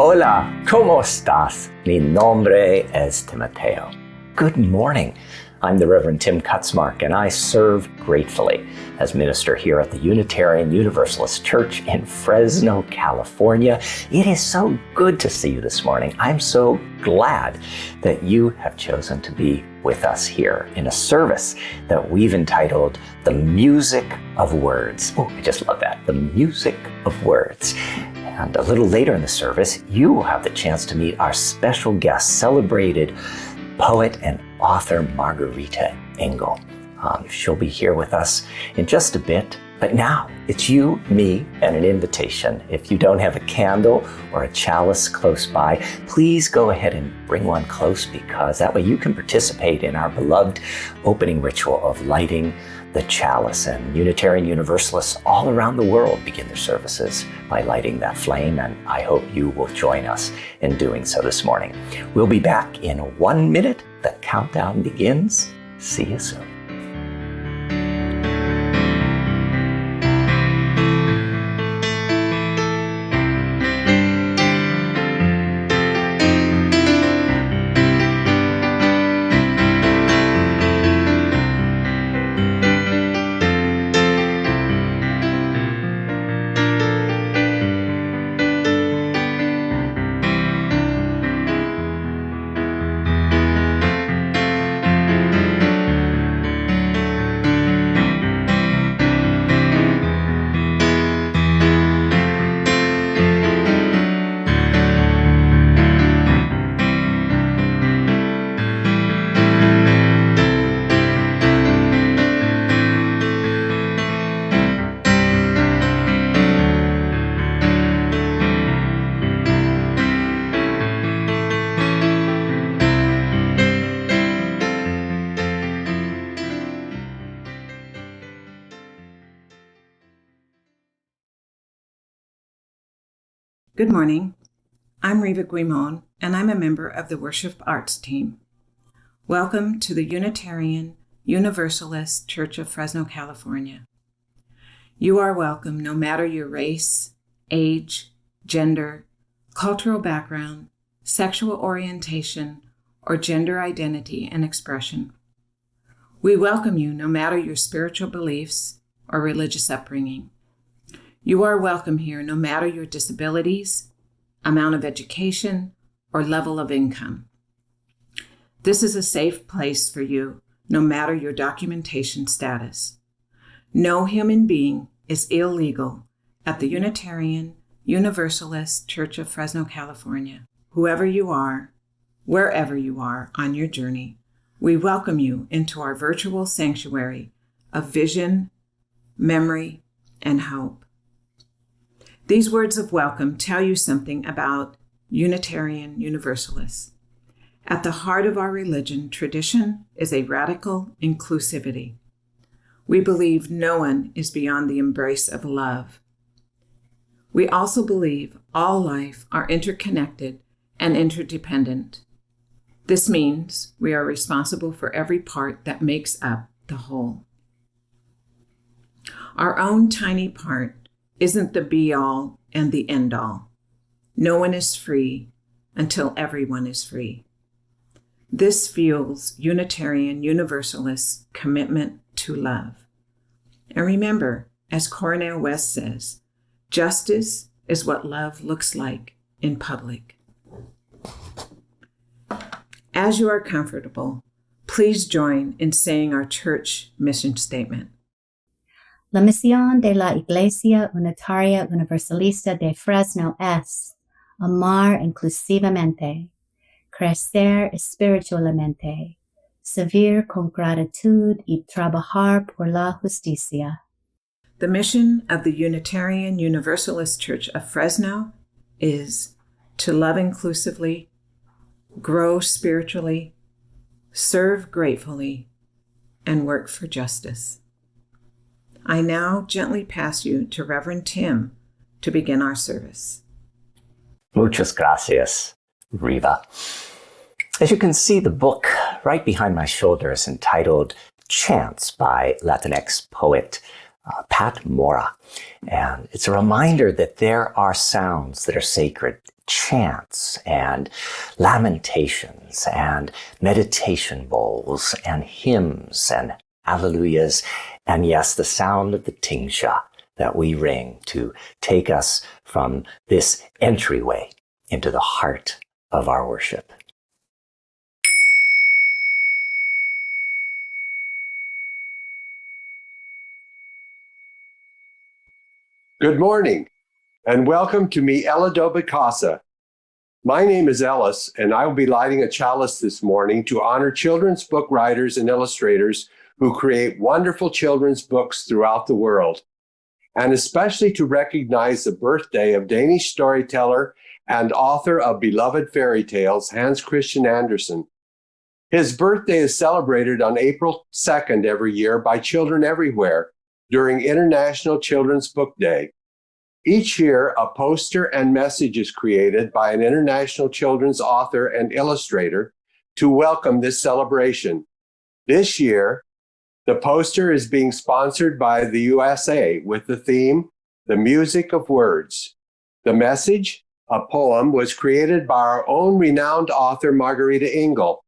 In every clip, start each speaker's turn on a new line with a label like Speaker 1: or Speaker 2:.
Speaker 1: Hola, ¿cómo estás? Mi nombre es Timoteo. Good morning. I'm the Reverend Tim Kutzmark, and I serve gratefully as minister here at the Unitarian Universalist Church in Fresno, California. It is so good to see you this morning. I'm so glad that you have chosen to be with us here in a service that we've entitled The Music of Words. Oh, I just love that. The Music of Words. And a little later in the service, you will have the chance to meet our special guest, celebrated poet and author Margarita Engle. She'll be here with us in just a bit, but now it's you, me, and an invitation. If you don't have a candle or a chalice close by, please go ahead and bring one close, because that way you can participate in our beloved opening ritual of lighting the chalice. And Unitarian Universalists all around the world begin their services by lighting that flame, and I hope you will join us in doing so this morning. We'll be back in 1 minute. The countdown begins. See you soon.
Speaker 2: Good morning. I'm Riva Guimon, and I'm a member of the Worship Arts team. Welcome to the Unitarian Universalist Church of Fresno, California. You are welcome no matter your race, age, gender, cultural background, sexual orientation, or gender identity and expression. We welcome you no matter your spiritual beliefs or religious upbringing. You are welcome here no matter your disabilities, amount of education, or level of income. This is a safe place for you no matter your documentation status. No human being is illegal at the Unitarian Universalist Church of Fresno, California. Whoever you are, wherever you are on your journey, we welcome you into our virtual sanctuary of vision, memory, and hope. These words of welcome tell you something about Unitarian Universalists. At the heart of our religion, tradition is a radical inclusivity. We believe no one is beyond the embrace of love. We also believe all life are interconnected and interdependent. This means we are responsible for every part that makes up the whole. Our own tiny part isn't the be-all and the end-all. No one is free until everyone is free. This fuels Unitarian Universalists' commitment to love. And remember, as Cornel West says, justice is what love looks like in public. As you are comfortable, please join in saying our church mission statement.
Speaker 3: La misión de la Iglesia Unitaria Universalista de Fresno es amar inclusivamente, crecer espiritualmente, servir con gratitud y trabajar por la justicia.
Speaker 2: The mission of the Unitarian Universalist Church of Fresno is to love inclusively, grow spiritually, serve gratefully, and work for justice. I now gently pass you to Reverend Tim to begin our service.
Speaker 1: Muchas gracias, Riva. As you can see, the book right behind my shoulder is entitled Chants by Latinx poet Pat Mora. And it's a reminder that there are sounds that are sacred chants and lamentations and meditation bowls and hymns and hallelujahs, and yes, the sound of the tingsha that we ring to take us from this entryway into the heart of our worship.
Speaker 4: Good morning, and welcome to Mi Eladoba Casa. My name is Ellis, and I will be lighting a chalice this morning to honor children's book writers and illustrators who create wonderful children's books throughout the world, and especially to recognize the birthday of Danish storyteller and author of beloved fairy tales, Hans Christian Andersen. His birthday is celebrated on April 2nd every year by children everywhere during International Children's Book Day. Each year, a poster and message is created by an international children's author and illustrator to welcome this celebration. This year, the poster is being sponsored by the USA with the theme, The Music of Words. The message, a poem, was created by our own renowned author, Margarita Engle,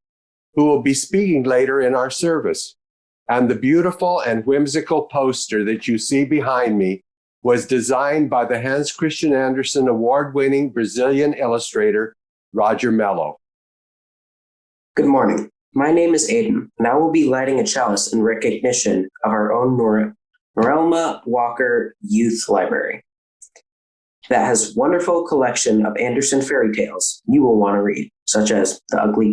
Speaker 4: who will be speaking later in our service. And the beautiful and whimsical poster that you see behind me was designed by the Hans Christian Andersen award-winning Brazilian illustrator, Roger Mello.
Speaker 5: Good morning. My name is Aiden, and I will be lighting a chalice in recognition of our own Norelma Walker Youth Library that has a wonderful collection of Andersen fairy tales you will want to read, such as The Ugly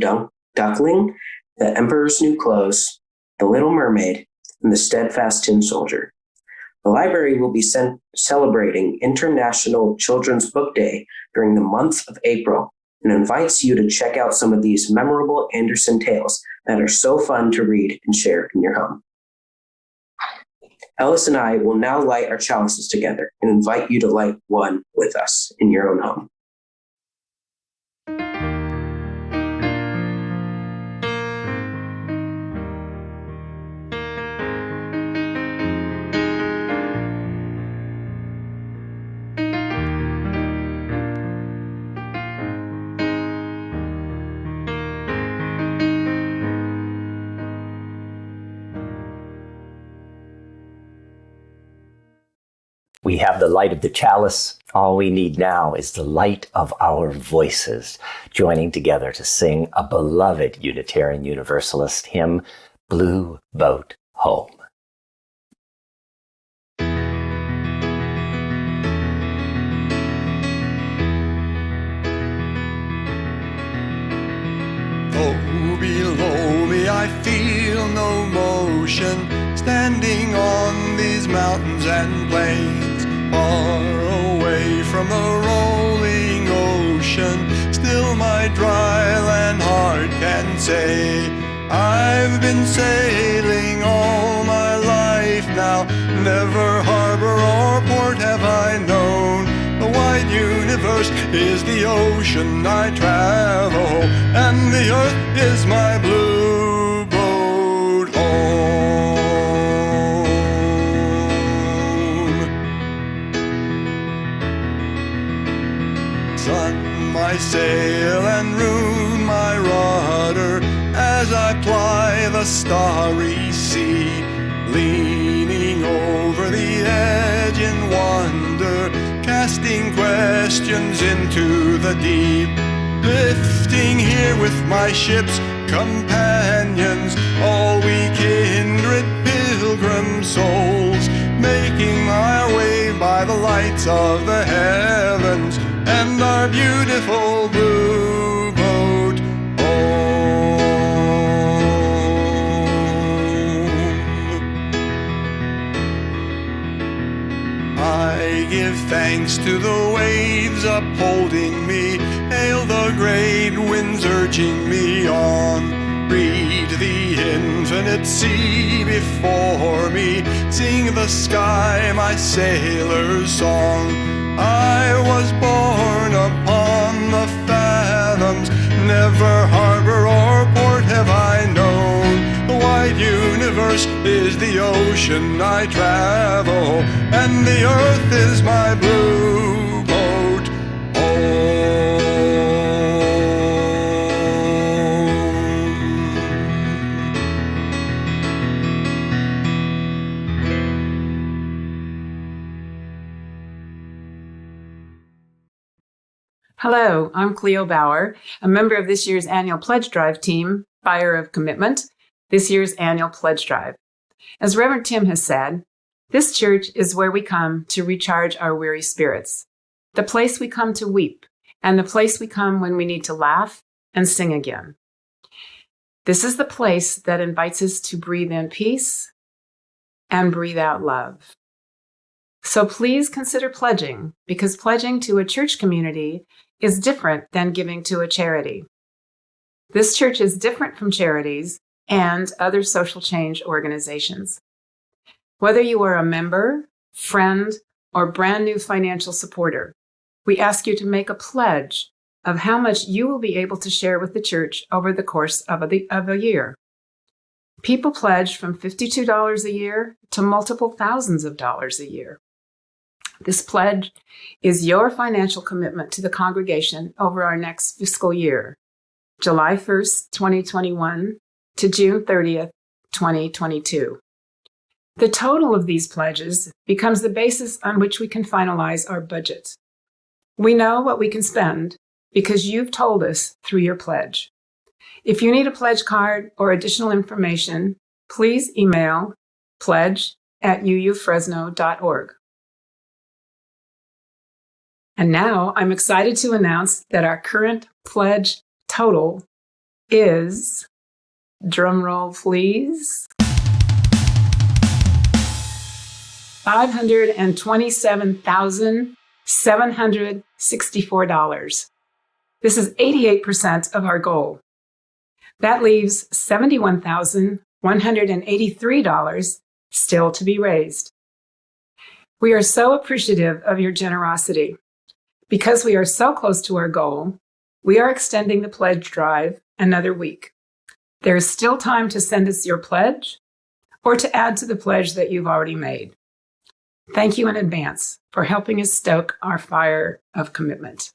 Speaker 5: Duckling, The Emperor's New Clothes, The Little Mermaid, and The Steadfast Tin Soldier. The library will be celebrating International Children's Book Day during the month of April and invites you to check out some of these memorable Andersen tales that are so fun to read and share in your home. Ellis and I will now light our chalices together and invite you to light one with us in your own home.
Speaker 1: We have the light of the chalice. All we need now is the light of our voices, joining together to sing a beloved Unitarian Universalist hymn, Blue Boat Home.
Speaker 6: Oh, below me I feel no motion, standing on these mountains and plains, far away from the rolling ocean. Still my dry land heart can say, I've been sailing all my life now, never harbor or port have I known. The wide universe is the ocean I travel, and the earth is my blue boat home. Sun my sail and ruin my rudder as I ply the starry sea, leaning over the edge in wonder, casting questions into the deep, lifting here with my ship's companions, all we kindred pilgrim souls, making my way by the lights of the heavens and our beautiful blue boat home. I give thanks to the waves upholding me, hail the great winds urging me on, read the infinite sea before me, sing the sky my sailor's song. I was born upon the fathoms, never harbor or port have I known. The wide universe is the ocean I travel, and the earth is my blue boat home.
Speaker 7: Hello, I'm Cleo Bauer, a member of this year's annual Pledge Drive team, Buyer of Commitment, this year's annual Pledge Drive. As Reverend Tim has said, this church is where we come to recharge our weary spirits, the place we come to weep, and the place we come when we need to laugh and sing again. This is the place that invites us to breathe in peace and breathe out love. So please consider pledging, because pledging to a church community is different than giving to a charity. This church is different from charities and other social change organizations. Whether you are a member, friend, or brand new financial supporter, we ask you to make a pledge of how much you will be able to share with the church over the course of a year. People pledge from $52 a year to multiple thousands of dollars a year. This pledge is your financial commitment to the congregation over our next fiscal year, July 1st, 2021 to June 30th, 2022. The total of these pledges becomes the basis on which we can finalize our budget. We know what we can spend because you've told us through your pledge. If you need a pledge card or additional information, please email pledge@uufresno.org. And now I'm excited to announce that our current pledge total is, drumroll please, $527,764. This is 88% of our goal. That leaves $71,183 still to be raised. We are so appreciative of your generosity. Because we are so close to our goal, we are extending the pledge drive another week. There is still time to send us your pledge or to add to the pledge that you've already made. Thank you in advance for helping us stoke our fire of commitment.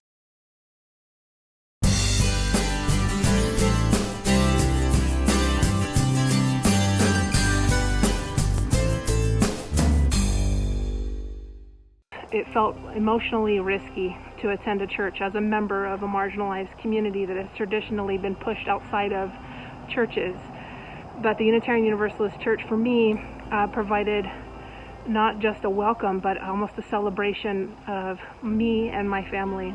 Speaker 8: It felt emotionally risky to attend a church as a member of a marginalized community that has traditionally been pushed outside of churches. But the Unitarian Universalist Church, for me, provided not just a welcome, but almost a celebration of me and my family.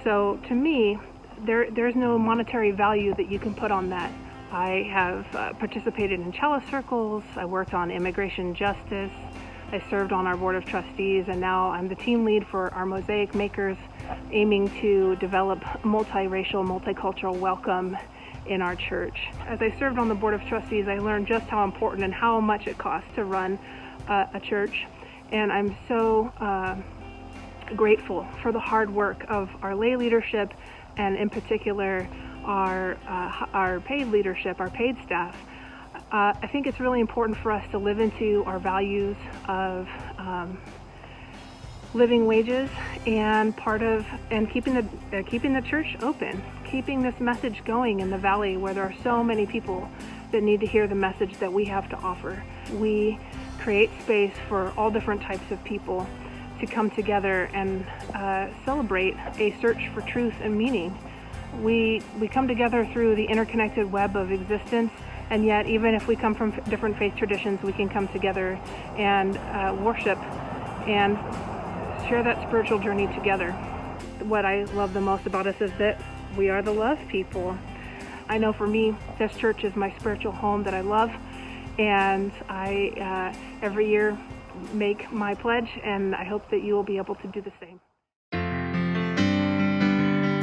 Speaker 8: So to me, there's no monetary value that you can put on that. I have participated in cello circles, I worked on immigration justice, I served on our board of trustees, and now I'm the team lead for our Mosaic Makers, aiming to develop multiracial, multicultural welcome in our church. As I served on the board of trustees, I learned just how important and how much it costs to run a church, and I'm so grateful for the hard work of our lay leadership, and in particular our paid leadership, our paid staff. I think it's really important for us to live into our values of living wages and keeping the church open, keeping this message going in the valley where there are so many people that need to hear the message that we have to offer. We create space for all different types of people to come together and celebrate a search for truth and meaning. We come together through the interconnected web of existence. And yet, even if we come from different faith traditions, we can come together and worship and share that spiritual journey together. What I love the most about us is that we are the love people. I know for me, this church is my spiritual home that I love, and I every year make my pledge, and I hope that you will be able to do the same.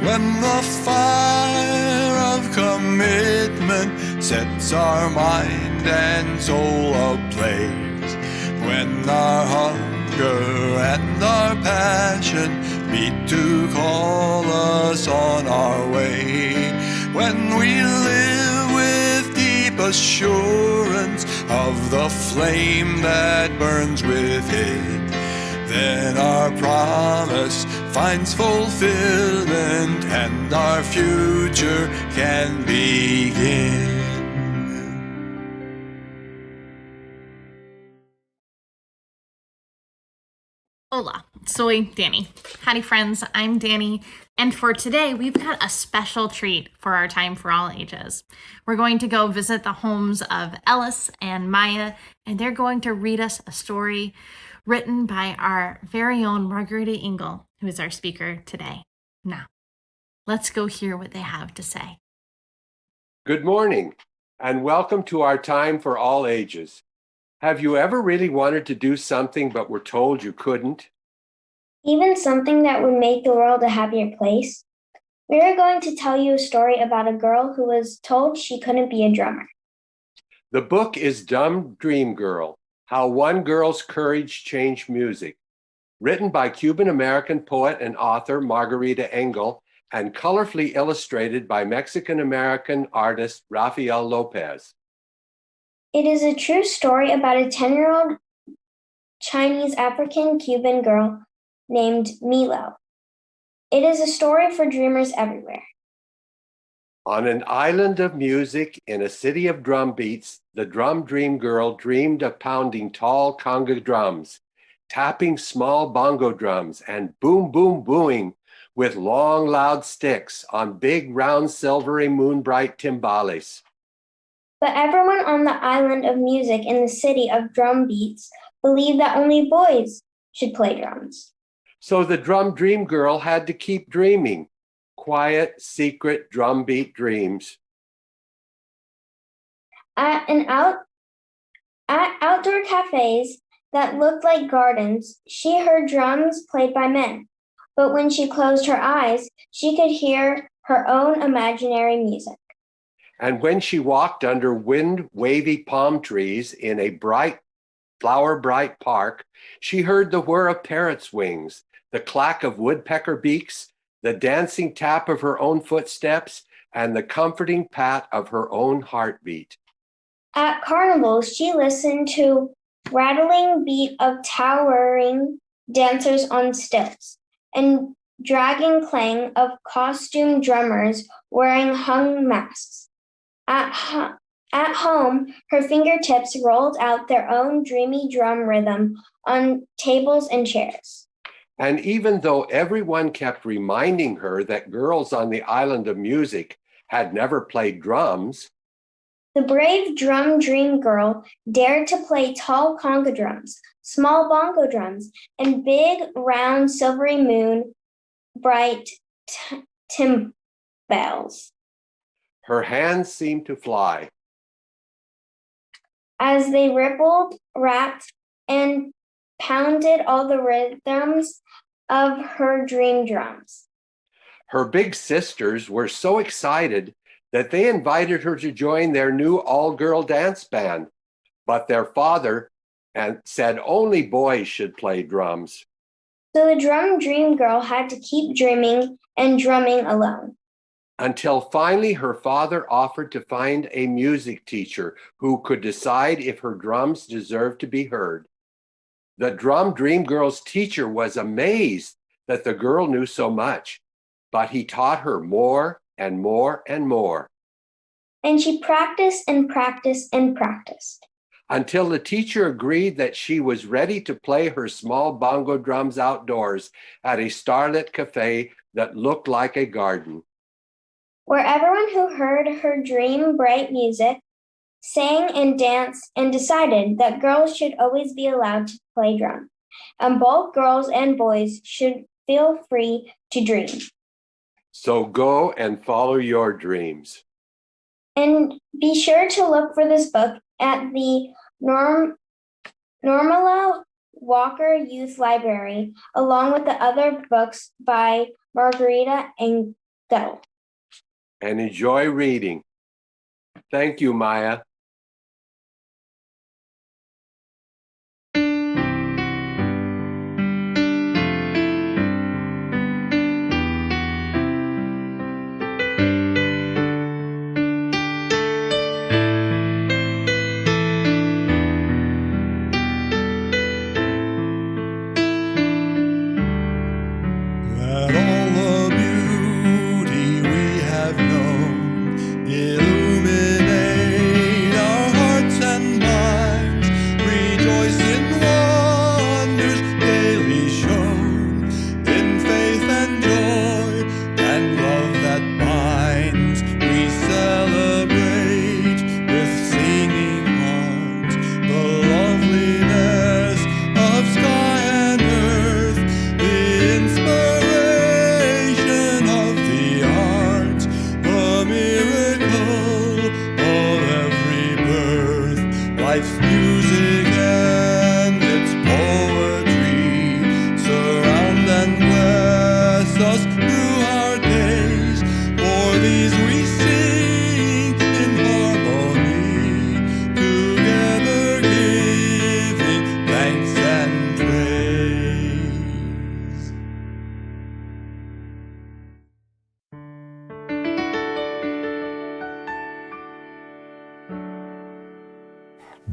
Speaker 6: When the fire of commitment sets our mind and soul ablaze, when our hunger and our passion meet to call us on our way, when we live with deep assurance of the flame that burns within, then our promise finds fulfillment and our future can begin.
Speaker 9: Hola, Soy Danny. Howdy friends, I'm Danny, and for today we've got a special treat for our Time for All Ages. We're going to go visit the homes of Ellis and Maya, and they're going to read us a story written by our very own Margarita Engle, who is our speaker today. Now, let's go hear what they have to say.
Speaker 4: Good morning, and welcome to our Time for All Ages. Have you ever really wanted to do something but were told you couldn't?
Speaker 10: Even something that would make the world a happier place? We are going to tell you a story about a girl who was told she couldn't be a drummer.
Speaker 4: The book is Dumb Dream Girl, How One Girl's Courage Changed Music, written by Cuban-American poet and author Margarita Engle and colorfully illustrated by Mexican-American artist Rafael Lopez.
Speaker 10: It is a true story about a 10-year-old Chinese African-Cuban girl named Milo. It is a story for dreamers everywhere.
Speaker 4: On an island of music in a city of drum beats, the drum dream girl dreamed of pounding tall conga drums, tapping small bongo drums, and boom, boom, booing with long, loud sticks on big, round, silvery, moon-bright timbales.
Speaker 10: But everyone on the island of music in the city of drum beats believed that only boys should play drums.
Speaker 4: So the drum dream girl had to keep dreaming, quiet, secret drum beat dreams.
Speaker 10: At outdoor cafes that looked like gardens, she heard drums played by men. But when she closed her eyes, she could hear her own imaginary music.
Speaker 4: And when she walked under wind-wavy palm trees in a flower-bright park, she heard the whir of parrots' wings, the clack of woodpecker beaks, the dancing tap of her own footsteps, and the comforting pat of her own heartbeat.
Speaker 10: At carnivals, she listened to rattling beat of towering dancers on stilts and dragging clang of costumed drummers wearing hung masks. At home, her fingertips rolled out their own dreamy drum rhythm on tables and chairs.
Speaker 4: And even though everyone kept reminding her that girls on the island of music had never played drums,
Speaker 10: the brave drum dream girl dared to play tall conga drums, small bongo drums, and big, round, silvery moon bright timbales.
Speaker 4: Her hands seemed to fly
Speaker 10: as they rippled, rapped, and pounded all the rhythms of her dream drums.
Speaker 4: Her big sisters were so excited that they invited her to join their new all-girl dance band, but their father said only boys should play drums.
Speaker 10: So the drum dream girl had to keep dreaming and drumming alone.
Speaker 4: Until finally her father offered to find a music teacher who could decide if her drums deserved to be heard. The drum dream girl's teacher was amazed that the girl knew so much, but he taught her more and more and more.
Speaker 10: And she practiced and practiced and practiced.
Speaker 4: Until the teacher agreed that she was ready to play her small bongo drums outdoors at a starlit cafe that looked like a garden.
Speaker 10: Where everyone who heard her dream bright music sang and danced and decided that girls should always be allowed to play drums, and both girls and boys should feel free to dream.
Speaker 4: So go and follow your dreams.
Speaker 10: And be sure to look for this book at the Normala Walker Youth Library, along with the other books by Margarita Engle.
Speaker 4: And enjoy reading. Thank you, Maya.
Speaker 6: Let all the beauty we have known illuminate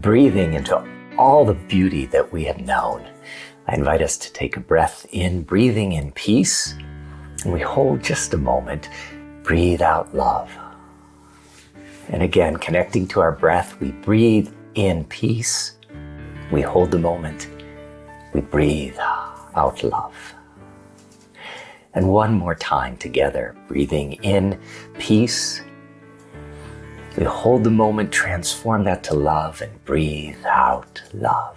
Speaker 1: breathing into all the beauty that we have known. I invite us to take a breath in, breathing in peace, and we hold just a moment, breathe out love. And again, connecting to our breath, we breathe in peace, we hold the moment, we breathe out love. And one more time together, breathing in peace, we hold the moment, transform that to love, and breathe out love.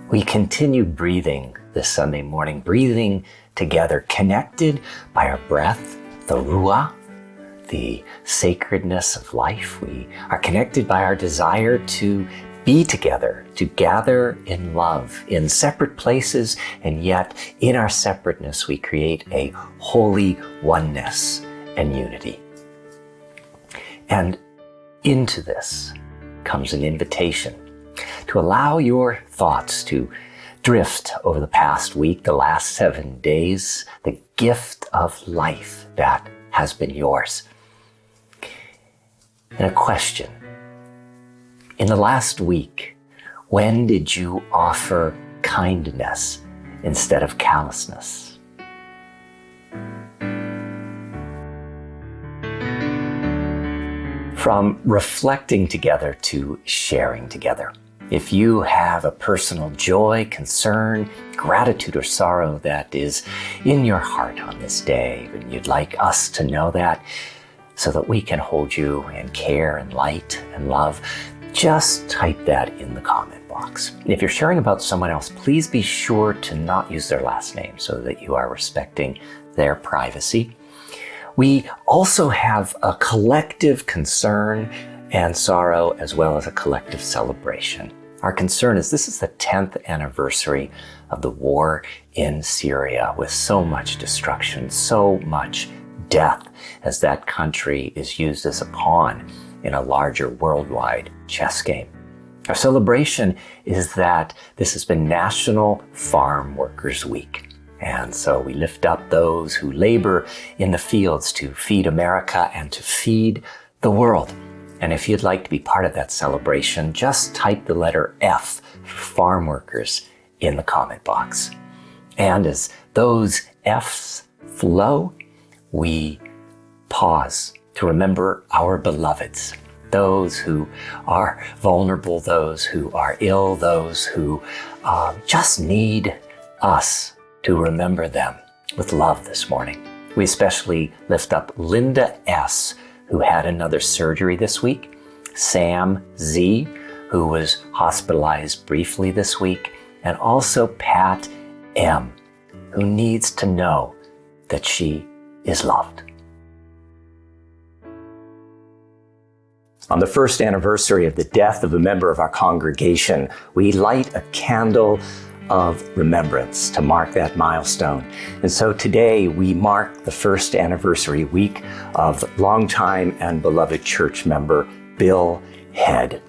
Speaker 1: We continue breathing this Sunday morning, breathing together, connected by our breath, the ruah, the sacredness of life. We are connected by our desire to be together, to gather in love, in separate places, and yet in our separateness we create a holy oneness and unity. And into this comes an invitation to allow your thoughts to drift over the past week, the last 7 days, the gift of life that has been yours. And a question. In the last week, when did you offer kindness instead of callousness? From reflecting together to sharing together. If you have a personal joy, concern, gratitude, or sorrow that is in your heart on this day, and you'd like us to know that so that we can hold you in care and light and love, just type that in the comment box. If you're sharing about someone else, please be sure to not use their last name so that you are respecting their privacy. We also have a collective concern and sorrow as well as a collective celebration. Our concern is this is the 10th anniversary of the war in Syria, with so much destruction, so much death, as that country is used as a pawn in a larger worldwide chess game. Our celebration is that this has been National Farm Workers Week. And so we lift up those who labor in the fields to feed America and to feed the world. And if you'd like to be part of that celebration, just type the letter F for farm workers in the comment box. And as those Fs flow, we pause to remember our beloveds, those who are vulnerable, those who are ill, those who just need us to remember them with love this morning. We especially lift up Linda S., who had another surgery this week, Sam Z., who was hospitalized briefly this week, and also Pat M., who needs to know that she is loved. On the first anniversary of the death of a member of our congregation, we light a candle of remembrance to mark that milestone. And so today we mark the first anniversary week of longtime and beloved church member Bill Head.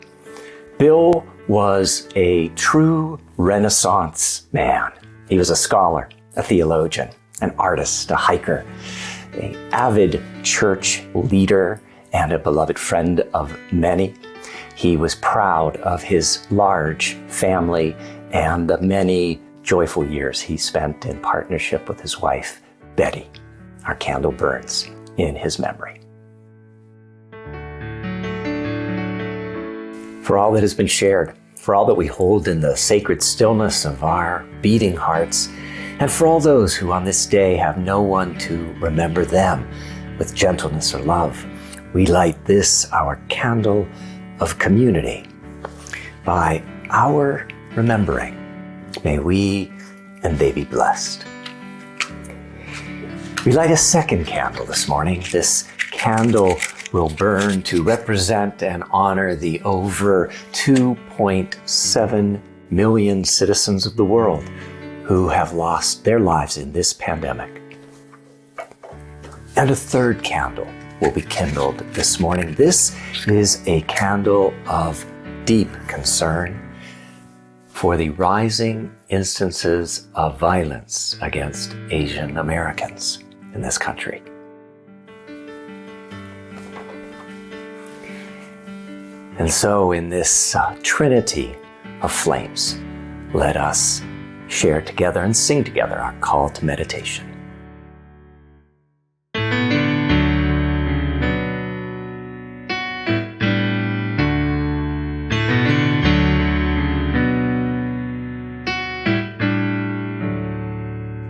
Speaker 1: Bill was a true Renaissance man. He was a scholar, a theologian, an artist, a hiker, an avid church leader, and a beloved friend of many. He was proud of his large family and the many joyful years he spent in partnership with his wife, Betty. Our candle burns in his memory. For all that has been shared, for all that we hold in the sacred stillness of our beating hearts, and for all those who on this day have no one to remember them with gentleness or love, we light this, our candle of community, by our remembering. May we and they be blessed. We light a second candle this morning. This candle will burn to represent and honor the over 2.7 million citizens of the world who have lost their lives in this pandemic. And a third candle will be kindled this morning. This is a candle of deep concern for the rising instances of violence against Asian Americans in this country. And so in this trinity of flames, let us share together and sing together our call to meditation.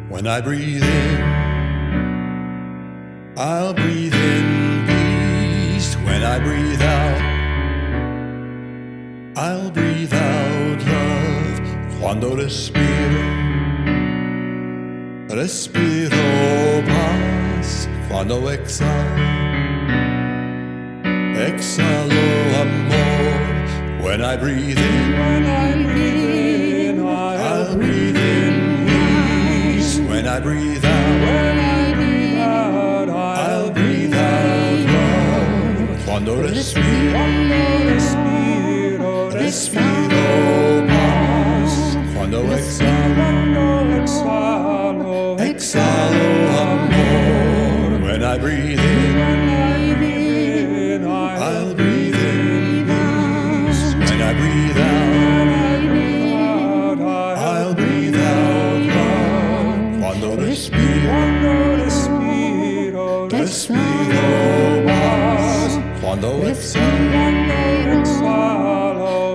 Speaker 6: When I breathe in, I'll breathe in peace. When I breathe out, I'll breathe out love. Cuando respiro, respiro paz. Cuando exhalo, exhalo amor. When I breathe in, I'll breathe in peace. When I breathe out, I'll breathe out love. Cuando respiro, respiro paz. Cuando exhalo, exhalo amor. When I breathe in, I'll breathe in peace. When I breathe out, I'll breathe out love. Cuando respiro, respiro paz. Cuando exhalo,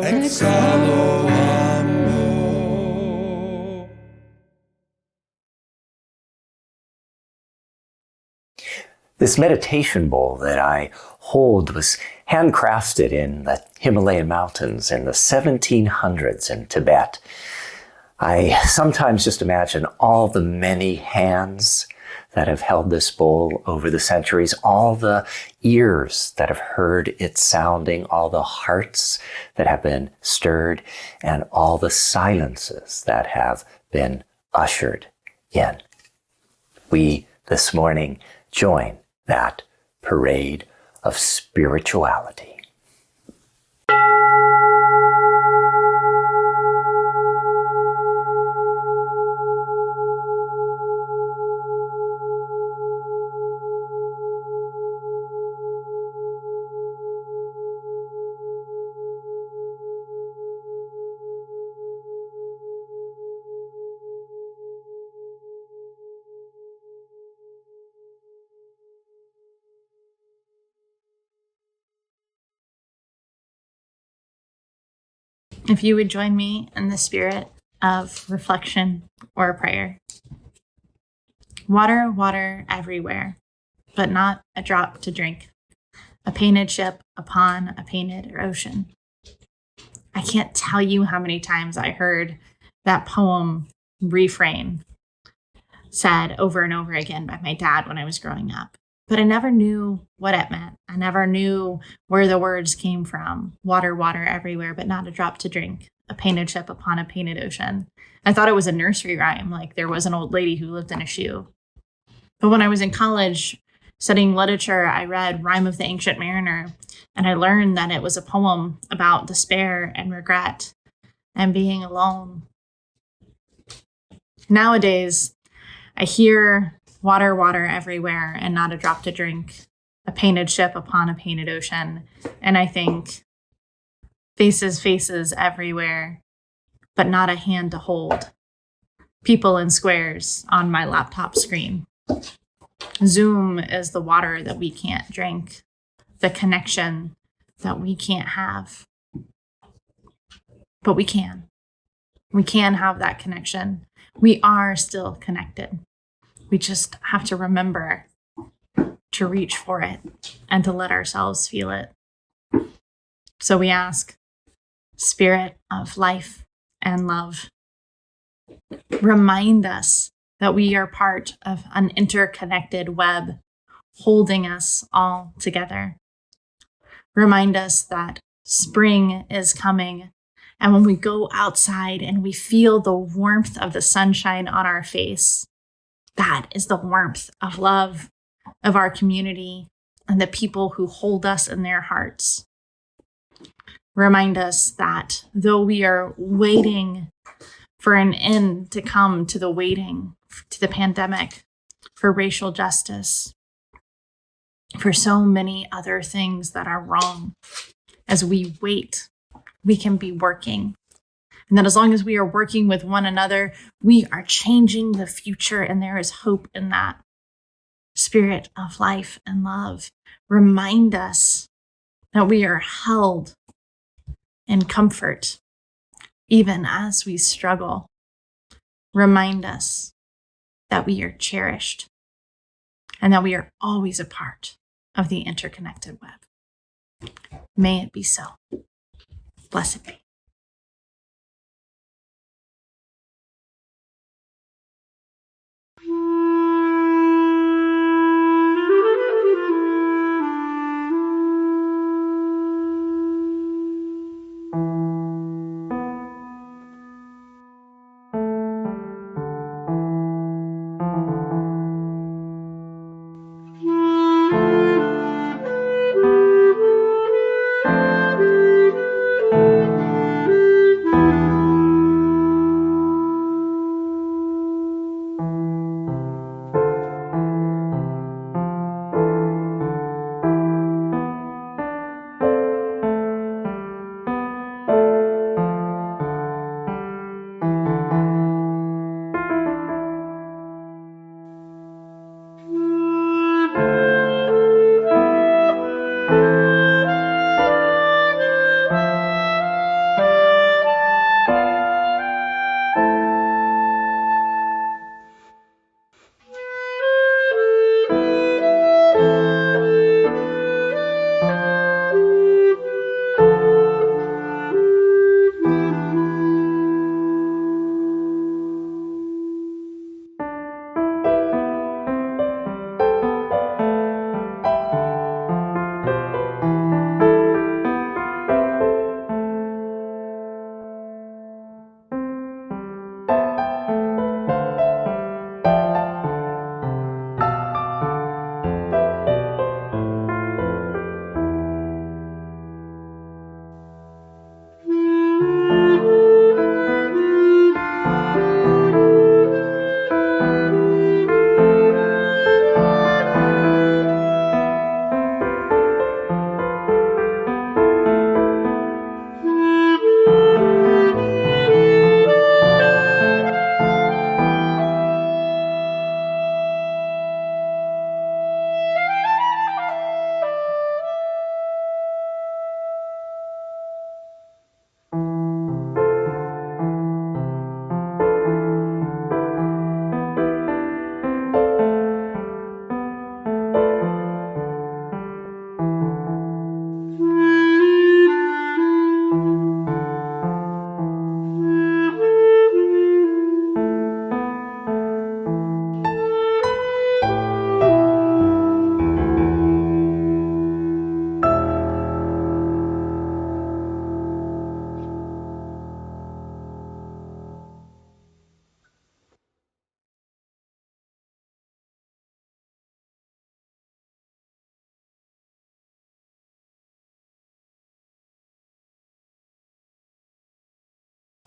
Speaker 6: exhalo amor.
Speaker 1: This meditation bowl that I hold was handcrafted in the Himalayan mountains in the 1700s in Tibet. I sometimes just imagine all the many hands that have held this bowl over the centuries, all the ears that have heard it sounding, all the hearts that have been stirred, and all the silences that have been ushered in. We this morning join that parade of spirituality.
Speaker 9: If you would join me in the spirit of reflection or prayer. Water, water everywhere, but not a drop to drink. A painted ship upon a painted ocean. I can't tell you how many times I heard that poem refrain said over and over again by my dad when I was growing up. But I never knew what it meant. I never knew where the words came from. Water, water everywhere, but not a drop to drink. A painted ship upon a painted ocean. I thought it was a nursery rhyme, like there was an old lady who lived in a shoe. But when I was in college studying literature, I read Rime of the Ancient Mariner, and I learned that it was a poem about despair and regret and being alone. Nowadays, I hear water, water everywhere, and not a drop to drink. A painted ship upon a painted ocean. And I think faces, faces everywhere, but not a hand to hold. People in squares on my laptop screen. Zoom is the water that we can't drink, the connection that we can't have. But we can. We can have that connection. We are still connected. We just have to remember to reach for it and to let ourselves feel it. So we ask, Spirit of life and love, remind us that we are part of an interconnected web holding us all together. Remind us that spring is coming, and when we go outside and we feel the warmth of the sunshine on our face, that is the warmth of love of our community and the people who hold us in their hearts. Remind us that though we are waiting for an end to come to the waiting, to the pandemic, for racial justice, for so many other things that are wrong, as we wait, we can be working. And that as long as we are working with one another, we are changing the future, and there is hope in that. Spirit of life and love, remind us that we are held in comfort even as we struggle. Remind us that we are cherished and that we are always a part of the interconnected web. May it be so. Blessed be.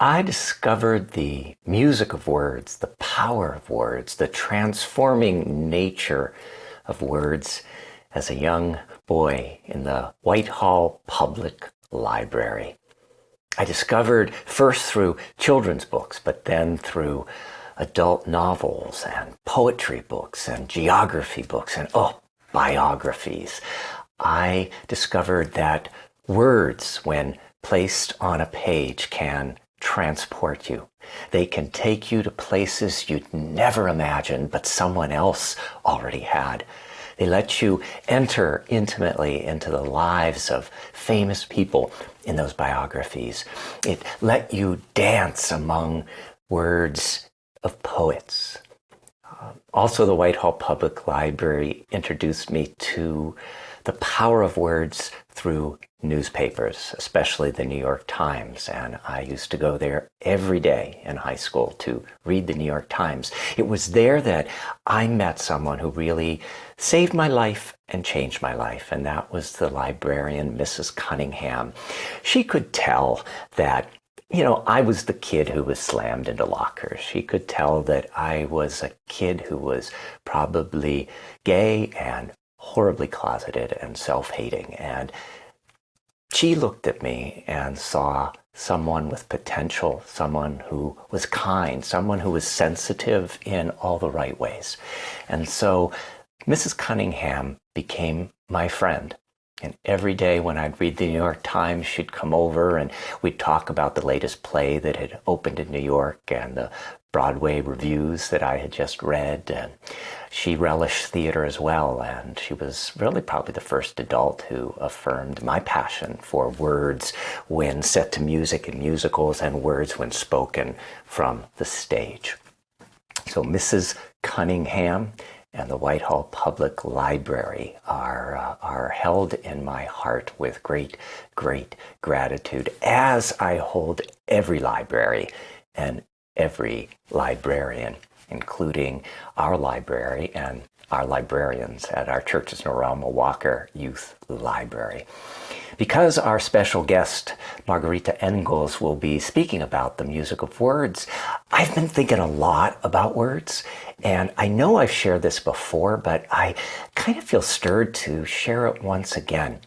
Speaker 1: I discovered the music of words, the power of words, the transforming nature of words as a young boy in the Whitehall Public Library. I discovered first through children's books, but then through adult novels and poetry books and geography books and, biographies. I discovered that words, when placed on a page, can transport you. They can take you to places you'd never imagined, but someone else already had. They let you enter intimately into the lives of famous people in those biographies. It let you dance among words of poets. Also, the Whitehall Public Library introduced me to the power of words through newspapers, especially the New York Times. And I used to go there every day in high school to read the New York Times. It was there that I met someone who really saved my life and changed my life. And that was the librarian, Mrs. Cunningham. She could tell that I was the kid who was slammed into lockers. She could tell that I was a kid who was probably gay and horribly closeted and self-hating. And she looked at me and saw someone with potential, someone who was kind, someone who was sensitive in all the right ways. And so Mrs. Cunningham became my friend. And every day when I'd read the New York Times, she'd come over and we'd talk about the latest play that had opened in New York and the Broadway reviews that I had just read. And she relished theater as well. And she was really probably the first adult who affirmed my passion for words when set to music in musicals and words when spoken from the stage. So Mrs. Cunningham and the Whitehall Public Library are held in my heart with great, great gratitude, as I hold every library and every librarian, including our library and our librarians at our church's Norelma Walker Youth Library. Because our special guest, Margarita Engle, will be speaking about the music of words, I've been thinking a lot about words. And I know I've shared this before, but I kind of feel stirred to share it once again.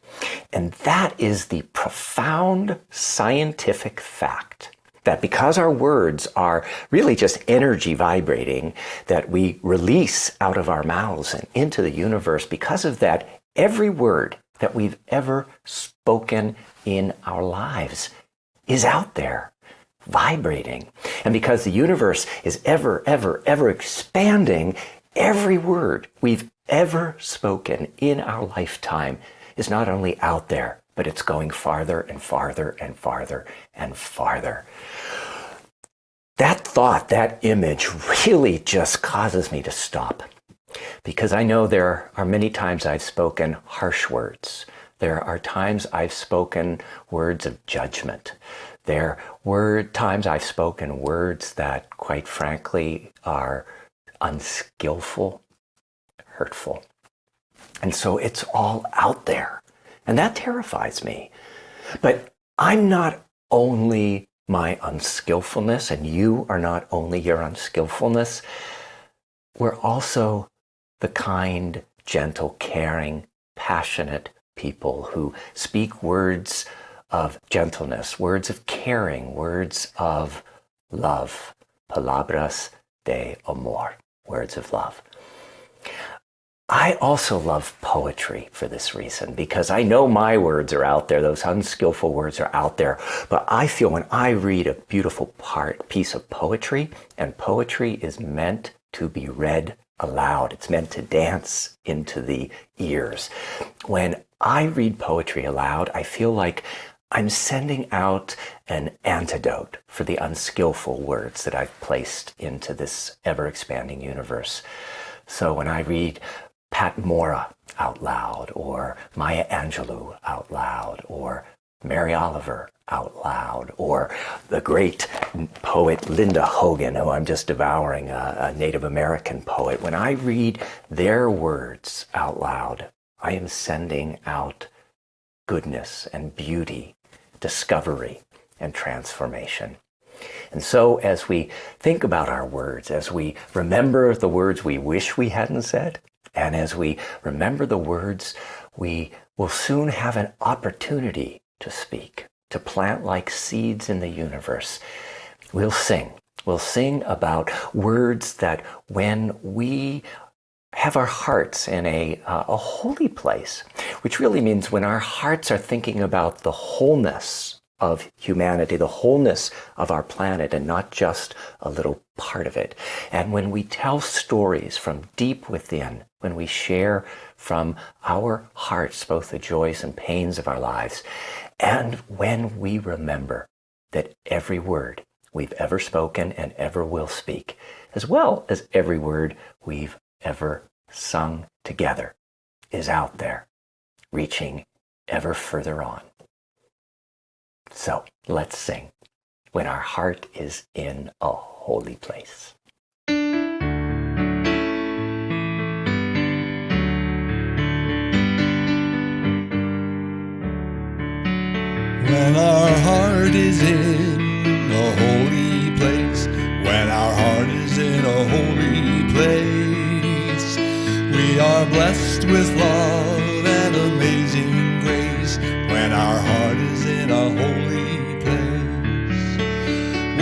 Speaker 1: And that is the profound scientific fact that because our words are really just energy vibrating that we release out of our mouths and into the universe, because of that, every word that we've ever spoken in our lives is out there, vibrating. And because the universe is ever, ever, ever expanding, every word we've ever spoken in our lifetime is not only out there, but it's going farther and farther and farther and farther. That thought, that image really just causes me to stop. Because I know there are many times I've spoken harsh words. There are times I've spoken words of judgment. There were times I've spoken words that, quite frankly, are unskillful, hurtful. And so it's all out there. And that terrifies me. But I'm not only my unskillfulness, and you are not only your unskillfulness. We're also the kind, gentle, caring, passionate people who speak words of gentleness, words of caring, words of love, palabras de amor, words of love. I also love poetry for this reason, because I know my words are out there, those unskillful words are out there, but I feel when I read a beautiful piece of poetry, and poetry is meant to be read aloud, it's meant to dance into the ears. When I read poetry aloud, I feel like I'm sending out an antidote for the unskillful words that I've placed into this ever-expanding universe. So when I read Pat Mora out loud, or Maya Angelou out loud, or Mary Oliver out loud, or the great poet Linda Hogan, who I'm just devouring, a Native American poet, when I read their words out loud, I am sending out goodness and beauty, discovery and transformation. And so as we think about our words, as we remember the words we wish we hadn't said, and as we remember the words we will soon have an opportunity to speak, to plant like seeds in the universe, we'll sing. We'll sing about words that when we have our hearts in a holy place, which really means when our hearts are thinking about the wholeness of humanity, the wholeness of our planet, and not just a little part of it. And when we tell stories from deep within, when we share from our hearts both the joys and pains of our lives, and when we remember that every word we've ever spoken and ever will speak, as well as every word we've ever sung together, is out there, reaching ever further on. So let's sing when our heart is in a holy place.
Speaker 6: When our heart is in a holy place, when our heart is in a holy place, we are blessed with love and amazing grace. When when our heart is in a holy place,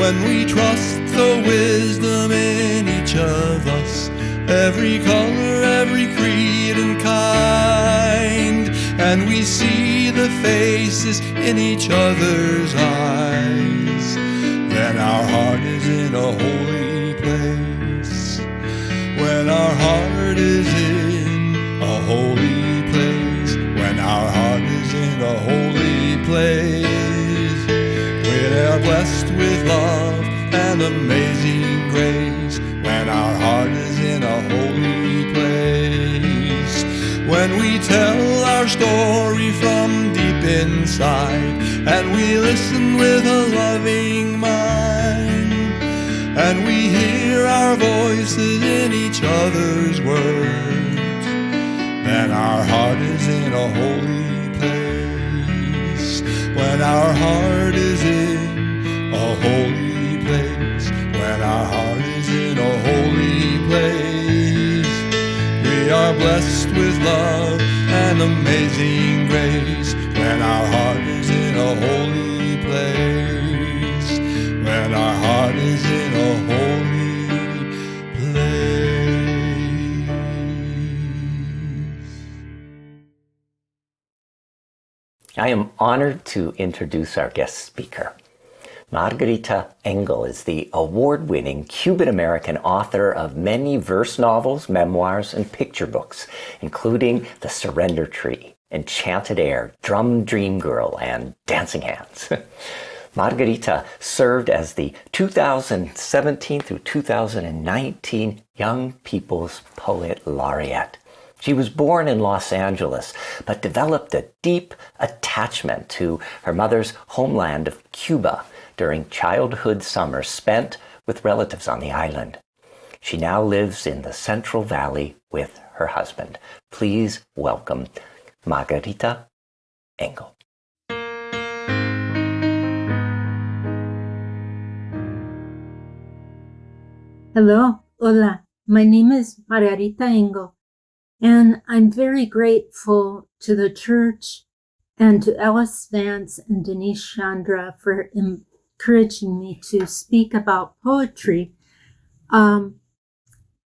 Speaker 6: when we trust the wisdom in each of us, every color, every creed and kind, and we see the faces in each other's eyes, then our heart is in a holy place. When our heart is in a holy place, when our heart is in a holy place, we are blessed with love and amazing grace. When our heart is in a holy place, when we tell our story from deep inside, and we listen with a loving mind, and we hear our voices in each other's words, then our heart is in a holy place. When our heart is in a holy place, when our heart is in a holy place, we are blessed with love and amazing grace. When our heart is in a holy place, when our heart is in a holy place.
Speaker 1: I am honored to introduce our guest speaker. Margarita Engle is the award-winning Cuban-American author of many verse novels, memoirs, and picture books, including The Surrender Tree, Enchanted Air, Drum Dream Girl, and Dancing Hands. Margarita served as the 2017 through 2019 Young People's Poet Laureate. She was born in Los Angeles, but developed a deep attachment to her mother's homeland of Cuba during childhood summers spent with relatives on the island. She now lives in the Central Valley with her husband. Please welcome Margarita Engle.
Speaker 11: Hello, hola. My name is Margarita Engle, and I'm very grateful to the church and to Ellis Vance and Denise Chandra for encouraging me to speak about poetry. I'm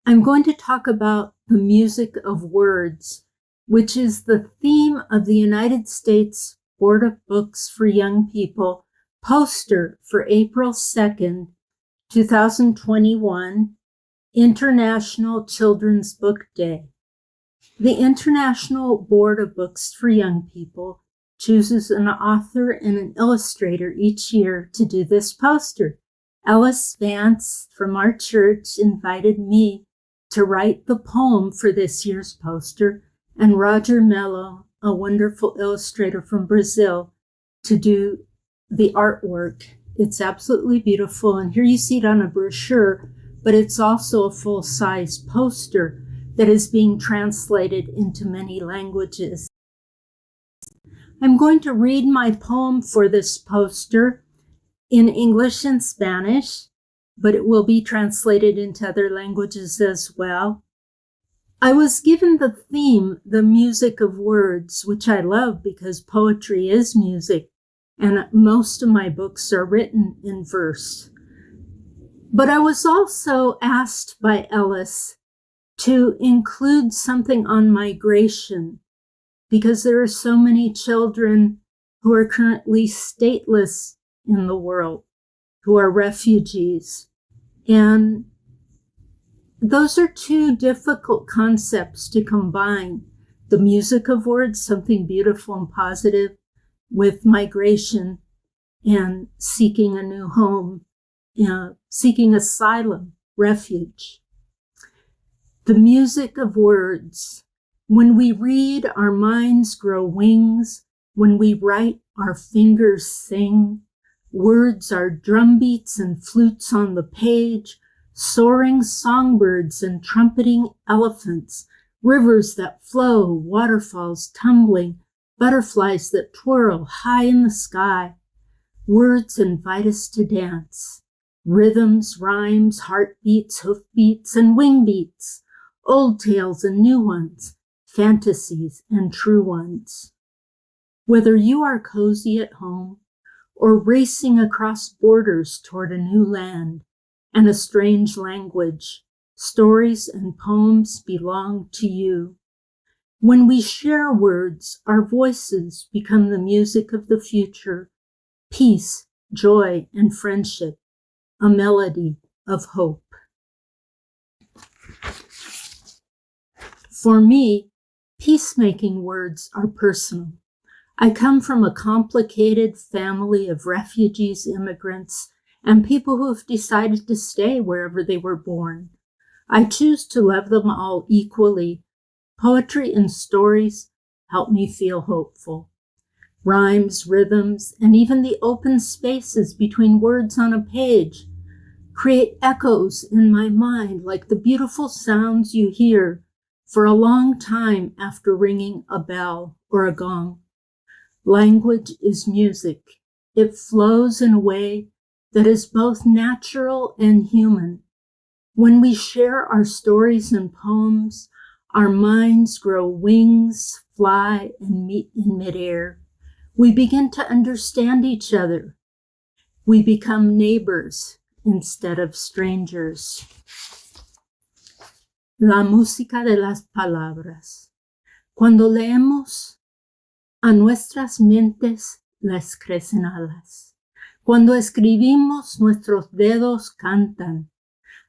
Speaker 11: going to talk about the music of words, which is the theme of the United States Board of Books for Young People poster for April 2nd, 2021, International Children's Book Day. The International Board of Books for Young People chooses an author and an illustrator each year to do this poster. Ellis Vance from our church invited me to write the poem for this year's poster, and Roger Mello, a wonderful illustrator from Brazil, to do the artwork. It's absolutely beautiful, and here you see it on a brochure, but it's also a full-size poster that is being translated into many languages. I'm going to read my poem for this poster in English and Spanish, but it will be translated into other languages as well. I was given the theme, the music of words, which I love because poetry is music, and most of my books are written in verse. But I was also asked by Ellis to include something on migration, because there are so many children who are currently stateless in the world, who are refugees. And those are two difficult concepts to combine. The music of words, something beautiful and positive, with migration and seeking a new home, seeking asylum, refuge. The music of words. When we read, our minds grow wings. When we write, our fingers sing. Words are drumbeats and flutes on the page, soaring songbirds and trumpeting elephants, rivers that flow, waterfalls tumbling, butterflies that twirl high in the sky. Words invite us to dance. Rhythms, rhymes, heartbeats, hoofbeats, and wingbeats. Old tales and new ones, fantasies and true ones. Whether you are cozy at home or racing across borders toward a new land and a strange language, stories and poems belong to you. When we share words, our voices become the music of the future, peace, joy, and friendship, a melody of hope. For me, peacemaking words are personal. I come from a complicated family of refugees, immigrants, and people who have decided to stay wherever they were born. I choose to love them all equally. Poetry and stories help me feel hopeful. Rhymes, rhythms, and even the open spaces between words on a page create echoes in my mind like the beautiful sounds you hear for a long time after ringing a bell or a gong. Language is music. It flows in a way that is both natural and human. When we share our stories and poems, our minds grow wings, fly, and meet in midair. We begin to understand each other. We become neighbors instead of strangers. La música de las palabras. Cuando leemos, a nuestras mentes les crecen alas. Cuando escribimos, nuestros dedos cantan.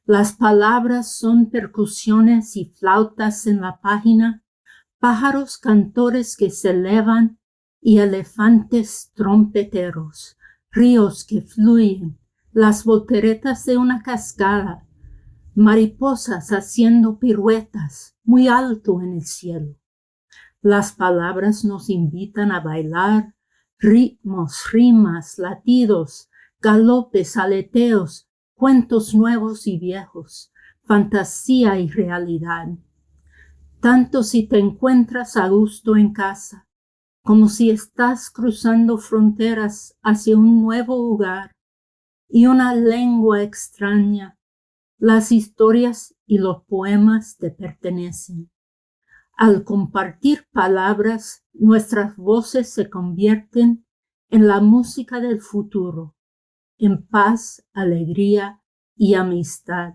Speaker 11: Las palabras son percusiones y flautas en la página, pájaros cantores que se elevan y elefantes trompeteros, ríos que fluyen, las volteretas de una cascada, mariposas haciendo piruetas muy alto en el cielo. Las palabras nos invitan a bailar, ritmos, rimas, latidos, galopes, aleteos, cuentos nuevos y viejos, fantasía y realidad. Tanto si te encuentras a gusto en casa, como si estás cruzando fronteras hacia un nuevo lugar y una lengua extraña, las historias y los poemas te pertenecen. Al compartir palabras, nuestras voces se convierten en la música del futuro, en paz, alegría y amistad,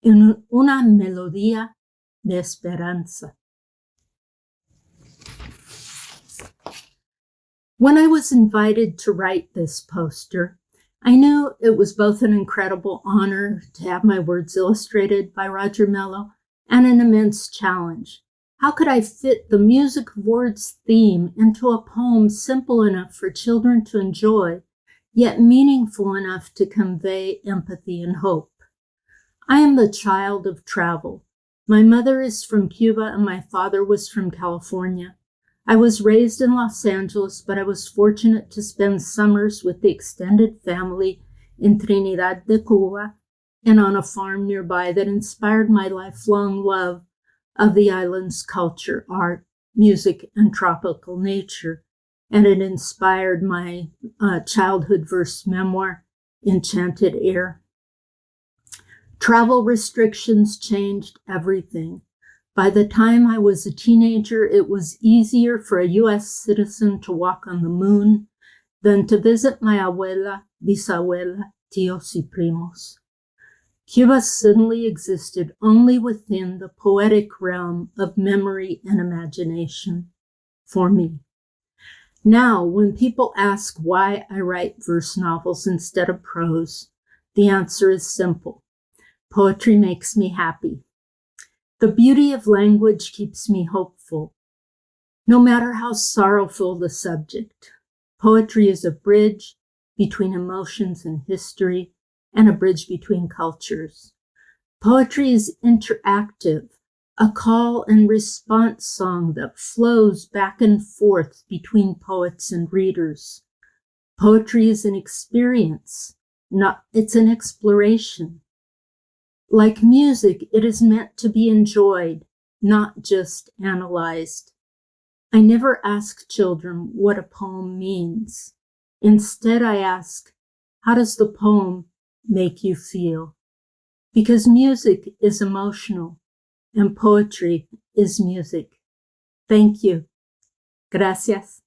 Speaker 11: en una melodía de esperanza. When I was invited to write this poster, I knew it was both an incredible honor to have my words illustrated by Roger Mello and an immense challenge. How could I fit the music of words theme into a poem simple enough for children to enjoy, yet meaningful enough to convey empathy and hope? I am the child of travel. My mother is from Cuba and my father was from California. I was raised in Los Angeles, but I was fortunate to spend summers with the extended family in Trinidad de Cuba and on a farm nearby that inspired my lifelong love of the island's culture, art, music, and tropical nature. And it inspired my childhood verse memoir, Enchanted Air. Travel restrictions changed everything. By the time I was a teenager, it was easier for a U.S. citizen to walk on the moon than to visit my abuela, bisabuela, tios y primos. Cuba suddenly existed only within the poetic realm of memory and imagination for me. Now, when people ask why I write verse novels instead of prose, the answer is simple. Poetry makes me happy. The beauty of language keeps me hopeful, no matter how sorrowful the subject. Poetry is a bridge between emotions and history, and a bridge between cultures. Poetry is interactive, a call and response song that flows back and forth between poets and readers. Poetry is an experience, it's an exploration. Like music, it is meant to be enjoyed, not just analyzed. I never ask children what a poem means. Instead, I ask, how does the poem make you feel? Because music is emotional and poetry is music. Thank you. Gracias.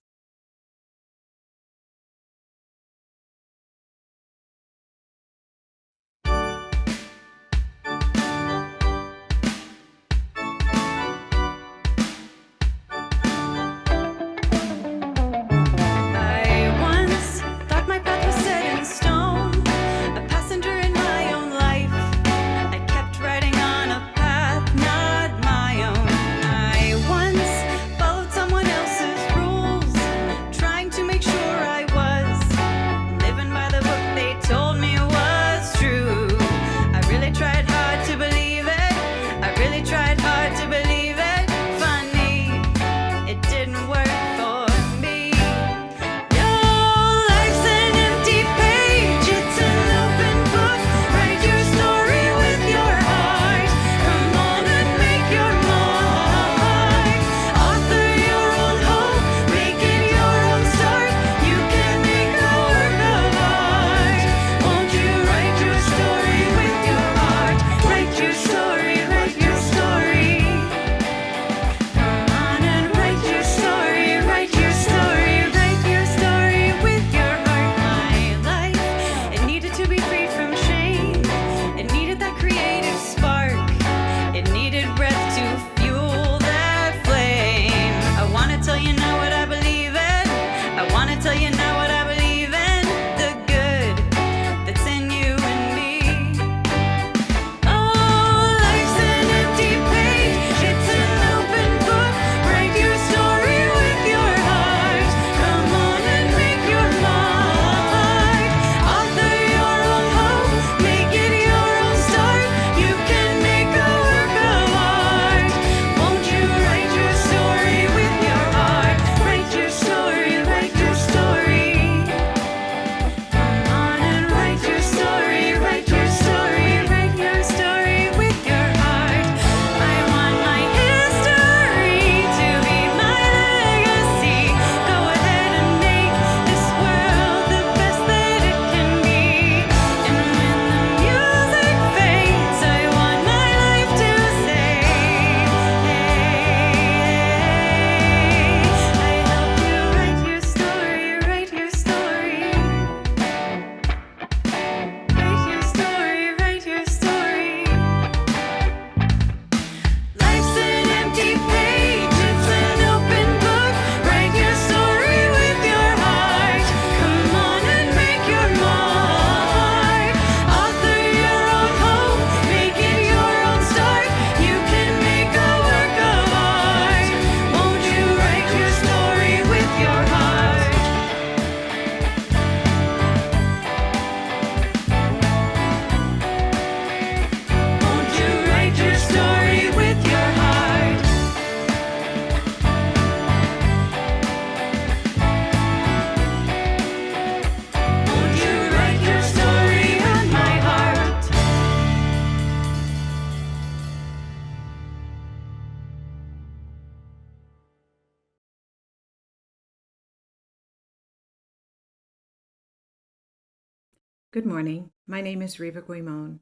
Speaker 2: Good morning. My name is Riva Guimon,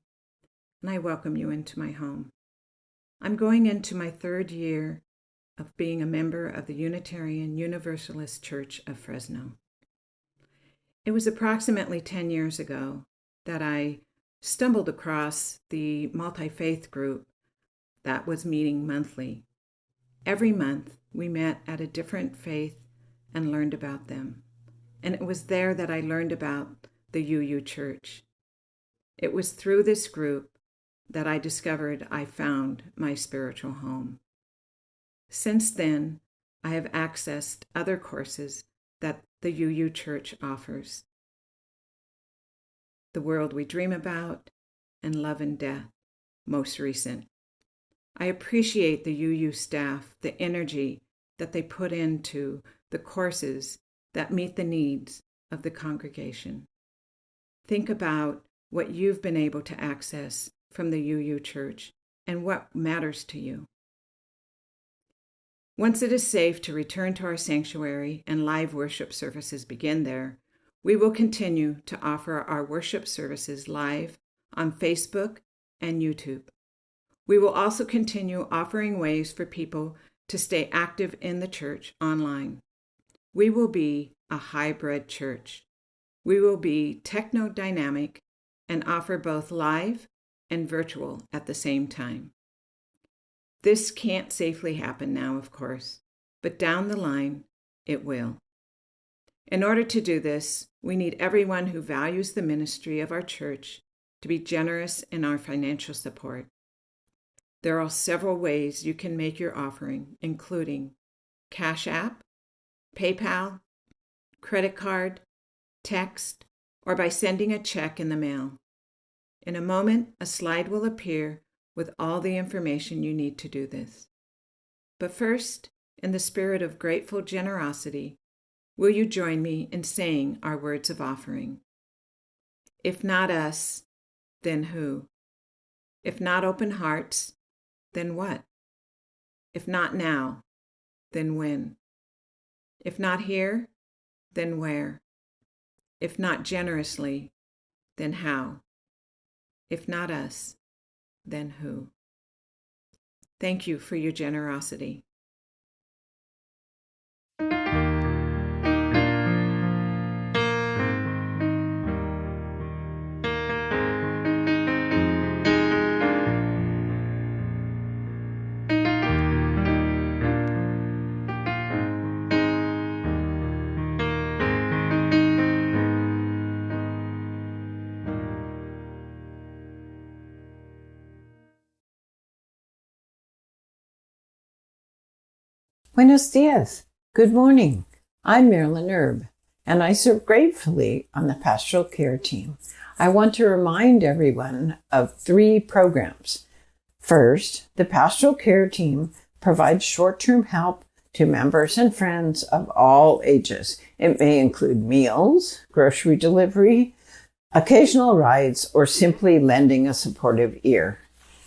Speaker 2: and I welcome you into my home. I'm going into my third year of being a member of the Unitarian Universalist Church of Fresno. It was approximately 10 years ago that I stumbled across the multi-faith group that was meeting monthly. Every month, we met at a different faith and learned about them. And it was there that I learned about the UU Church. It was through this group that I discovered I found my spiritual home. Since then, I have accessed other courses that the UU Church offers. The World We Dream About and Love and Death, most recent. I appreciate the UU staff, the energy that they put into the courses that meet the needs of the congregation. Think about what you've been able to access from the UU Church and what matters to you. Once it is safe to return to our sanctuary and live worship services begin there, we will continue to offer our worship services live on Facebook and YouTube. We will also continue offering ways for people to stay active in the church online. We will be a hybrid church. We will be techno-dynamic and offer both live and virtual at the same time. This can't safely happen now, of course, but down the line, it will. In order to do this, we need everyone who values the ministry of our church to be generous in our financial support. There are several ways you can make your offering, including Cash App, PayPal, credit card, text, or by sending a check in the mail. In a moment, a slide will appear with all the information you need to do this. But first, in the spirit of grateful generosity, will you join me in saying our words of offering? If not us, then who? If not open hearts, then what? If not now, then when? If not here, then where? If not generously, then how? If not us, then who? Thank you for your generosity.
Speaker 12: Buenos dias. Good morning. I'm Marilyn Erb, and I serve gratefully on the pastoral care team. I want to remind everyone of 3 programs. First, the pastoral care team provides short-term help to members and friends of all ages. It may include meals, grocery delivery, occasional rides, or simply lending a supportive ear.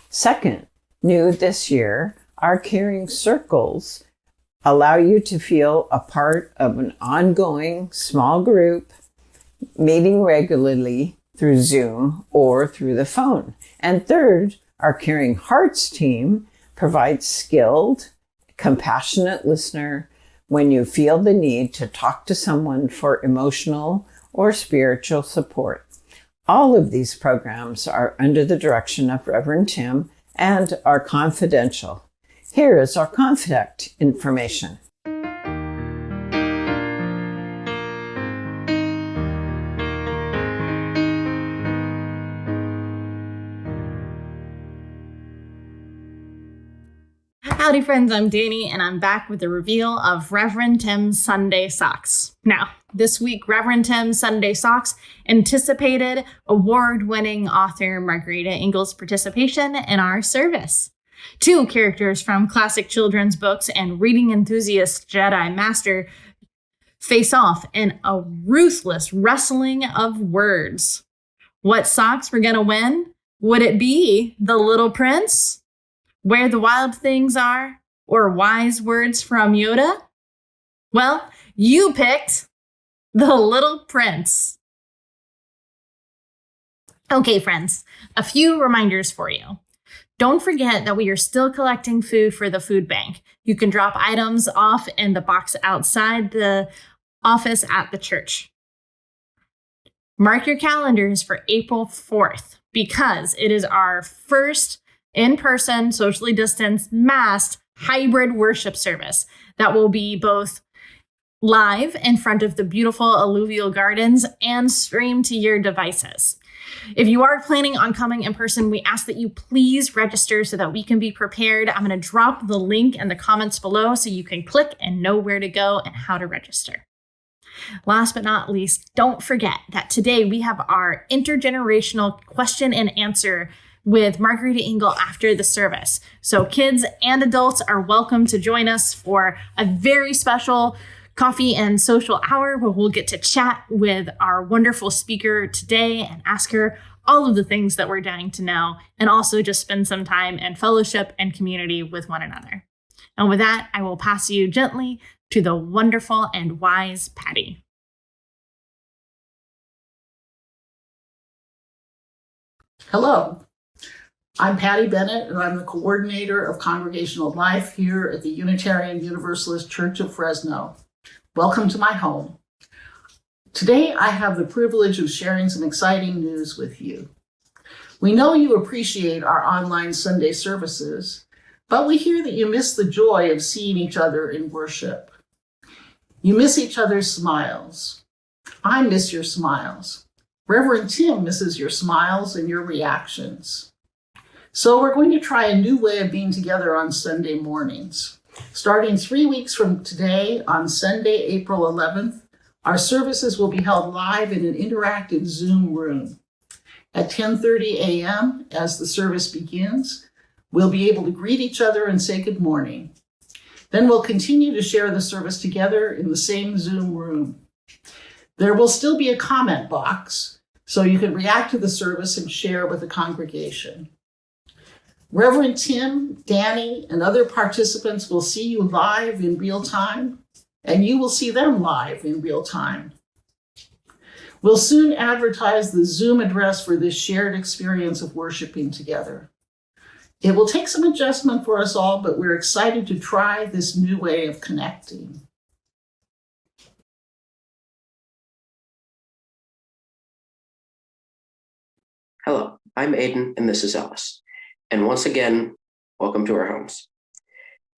Speaker 12: Second, new this year, our caring circles allow you to feel a part of an ongoing small group meeting regularly through Zoom or through the phone. And third, our Caring Hearts team provides skilled, compassionate listener when you feel the need to talk to someone for emotional or spiritual support. All of these programs are under the direction of Reverend Tim and are confidential. Here is our contact information.
Speaker 9: Howdy friends, I'm Danny, and I'm back with the reveal of Reverend Tim's Sunday Socks. Now, this week, Reverend Tim's Sunday Socks anticipated award-winning author Margarita Engle's participation in our service. 2 characters from classic children's books and reading enthusiast Jedi Master face off in a ruthless wrestling of words. What socks were gonna win? Would it be The Little Prince, Where the Wild Things Are, or Wise Words from Yoda? Well, you picked The Little Prince. Okay, friends, a few reminders for you. Don't forget that we are still collecting food for the food bank. You can drop items off in the box outside the office at the church. Mark your calendars for April 4th because it is our first in-person, socially distanced, masked, hybrid worship service that will be both live in front of the beautiful alluvial gardens and streamed to your devices. If you are planning on coming in person, we ask that you please register so that we can be prepared. I'm going to drop the link in the comments below so you can click and know where to go and how to register. Last but not least, don't forget that today we have our intergenerational question and answer with Margarita Engle after the service. So kids and adults are welcome to join us for a very special coffee and social hour where we'll get to chat with our wonderful speaker today and ask her all of the things that we're dying to know, and also just spend some time in fellowship and community with one another. And with that, I will pass you gently to the wonderful and wise Patty.
Speaker 13: Hello, I'm Patty Bennett, and I'm the coordinator of congregational life here at the Unitarian Universalist Church of Fresno. Welcome to my home. Today, I have the privilege of sharing some exciting news with you. We know you appreciate our online Sunday services, but we hear that you miss the joy of seeing each other in worship. You miss each other's smiles. I miss your smiles. Reverend Tim misses your smiles and your reactions. So we're going to try a new way of being together on Sunday mornings. Starting 3 weeks from today, on Sunday, April 11th, our services will be held live in an interactive Zoom room. At 10:30 a.m., as the service begins, we'll be able to greet each other and say good morning. Then we'll continue to share the service together in the same Zoom room. There will still be a comment box, so you can react to the service and share with the congregation. Reverend Tim, Danny, and other participants will see you live in real time, and you will see them live in real time. We'll soon advertise the Zoom address for this shared experience of worshiping together. It will take some adjustment for us all, but we're excited to try this new way of connecting.
Speaker 5: Hello, I'm Aiden, and this is Ellis. And once again, welcome to our homes.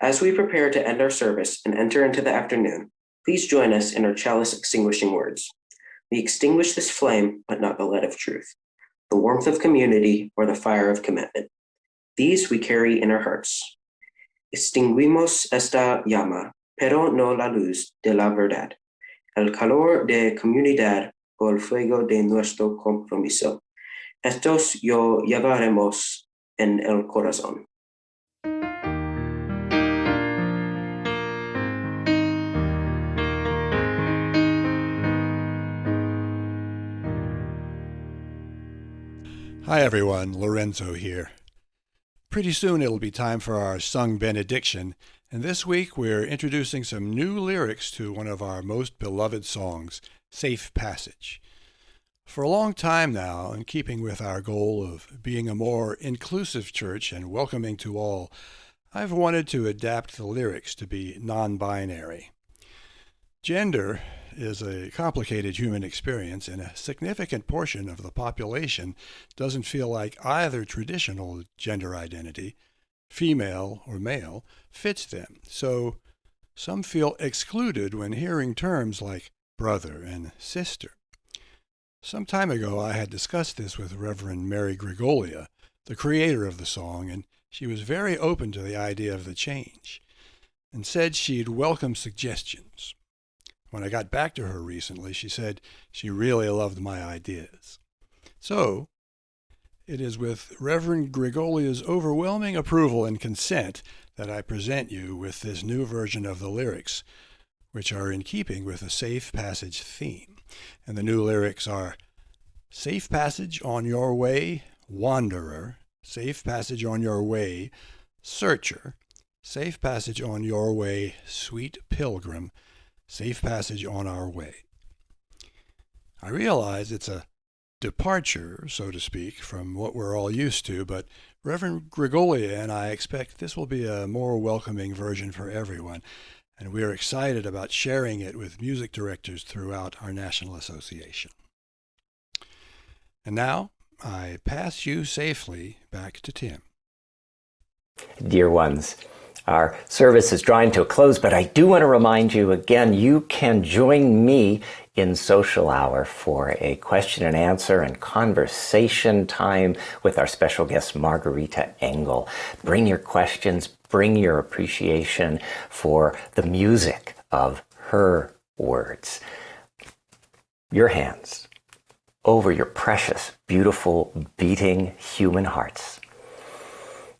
Speaker 5: As we prepare to end our service and enter into the afternoon, please join us in our chalice extinguishing words. We extinguish this flame, but not the light of truth, the warmth of community, or the fire of commitment. These we carry in our hearts. Extinguimos esta llama, pero no la luz de la verdad, el calor de comunidad o el fuego de nuestro compromiso. Estos yo llevaremos en el corazón.
Speaker 6: Hi everyone, Lorenzo here. Pretty soon it'll be time for our sung benediction, and this week we're introducing some new lyrics to one of our most beloved songs, Safe Passage. For a long time now, in keeping with our goal of being a more inclusive church and welcoming to all, I've wanted to adapt the lyrics to be non-binary. Gender is a complicated human experience, and a significant portion of the population doesn't feel like either traditional gender identity, female or male, fits them. So some feel excluded when hearing terms like brother and sister. Some time ago, I had discussed this with Reverend Mary Gregolia, the creator of the song, and she was very open to the idea of the change and said she'd welcome suggestions. When I got back to her recently, she said she really loved my ideas. So, it is with Reverend Gregolia's overwhelming approval and consent that I present you with this new version of the lyrics, which are in keeping with the Safe Passage theme. And the new lyrics are, safe passage on your way, wanderer, safe passage on your way, searcher, safe passage on your way, sweet pilgrim, safe passage on our way. I realize it's a departure, so to speak, from what we're all used to, but Reverend Gregolia and I expect this will be a more welcoming version for everyone, and we are excited about sharing it with music directors throughout our National Association. And now, I pass you safely back to Tim.
Speaker 1: Dear ones, our service is drawing to a close, but I do want to remind you again, you can join me in social hour for a question and answer and conversation time with our special guest, Margarita Engle. Bring your questions, bring your appreciation for the music of her words. Your hands over your precious, beautiful, beating human hearts.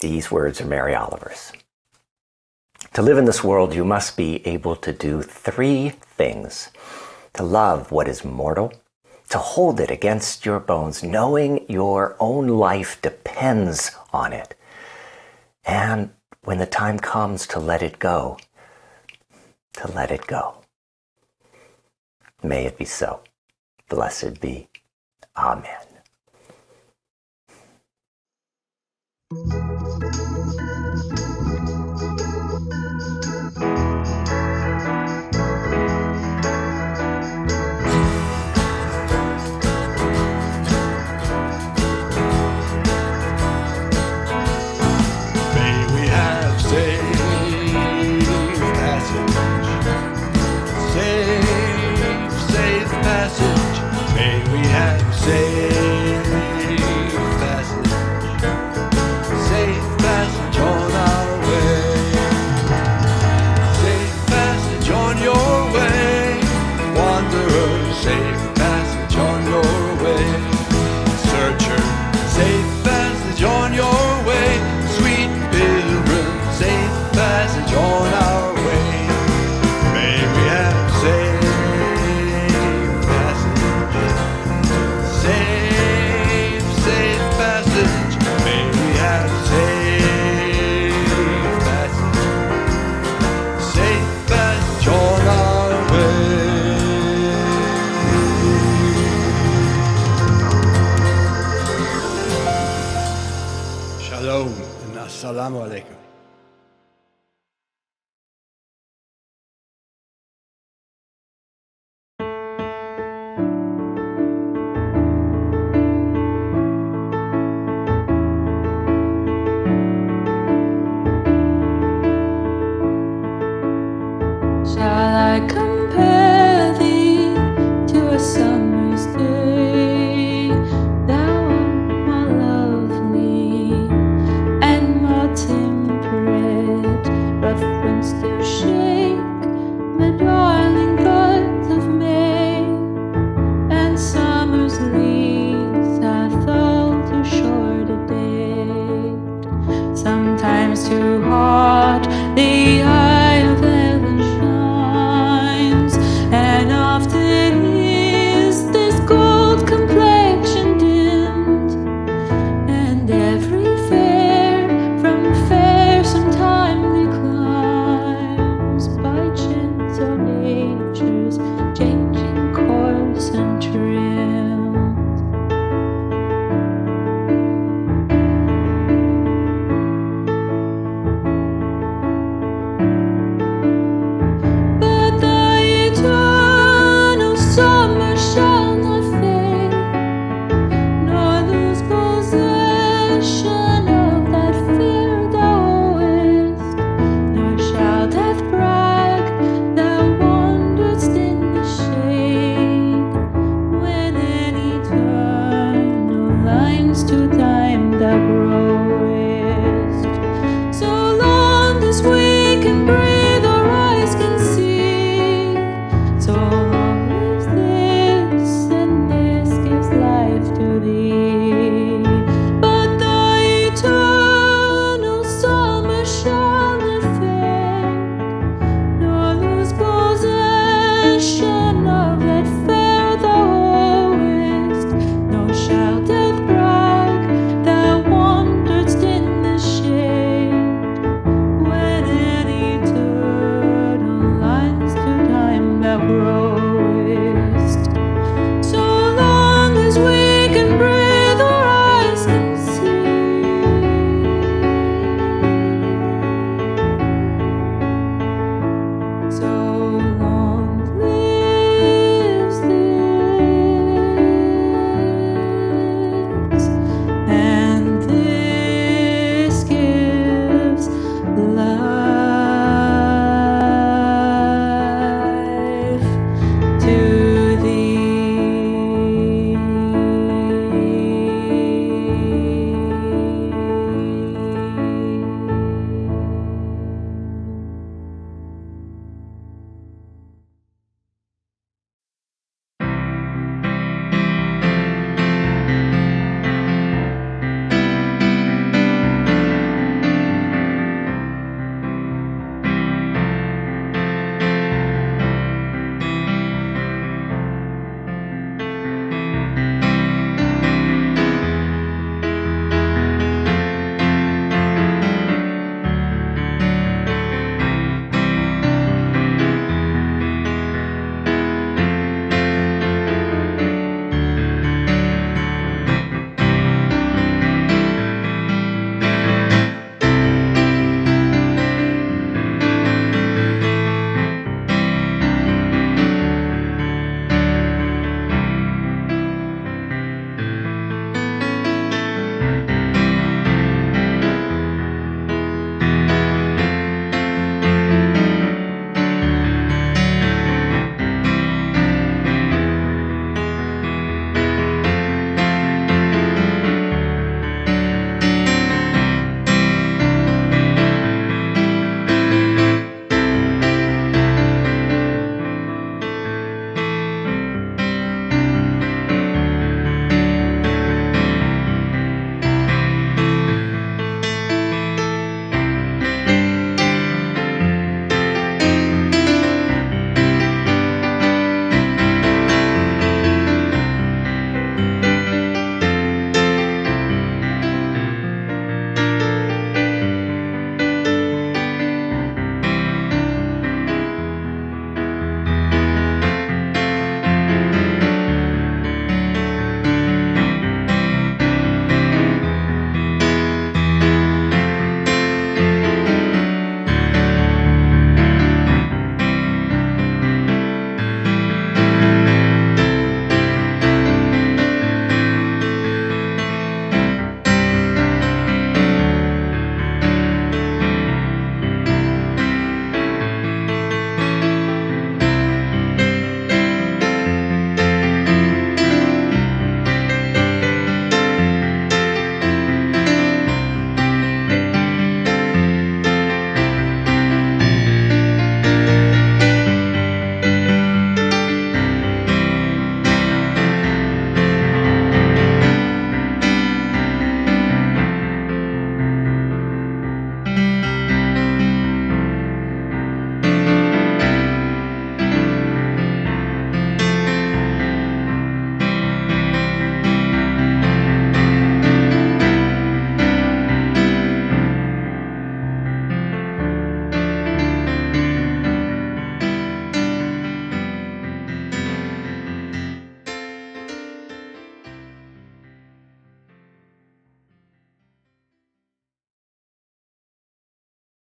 Speaker 1: These words are Mary Oliver's. To live in this world, you must be able to do three things. To love what is mortal, to hold it against your bones, knowing your own life depends on it. And when the time comes to let it go, to let it go. May it be so. Blessed be. Amen.
Speaker 6: Assalamu alaikum.
Speaker 14: Shall I compare thee to a summer's day? Thou art more lovely and more temperate, rough winds do shake the darling buds of May, and summer's leaves have fell too short a day. Sometimes too hot the eye of heaven shines, and often is this gold complexion dimmed, and every fair from fair sometime declines by chance of nature's changing course and trim. But the eternal summer shall not fade, nor lose possession of that fear thou owest, nor shall death brag thou wanderedst in the shade, when in eternal lines to time thou growest. So long as we can breathe, our eyes can see, so long lives this, and this gives life to thee. But the eternal summer shall not fade, nor lose possession of that fair thou owest, nor shall death brag thou wanderedst in the shade, when in eternal lines to time thou growest. So long as we So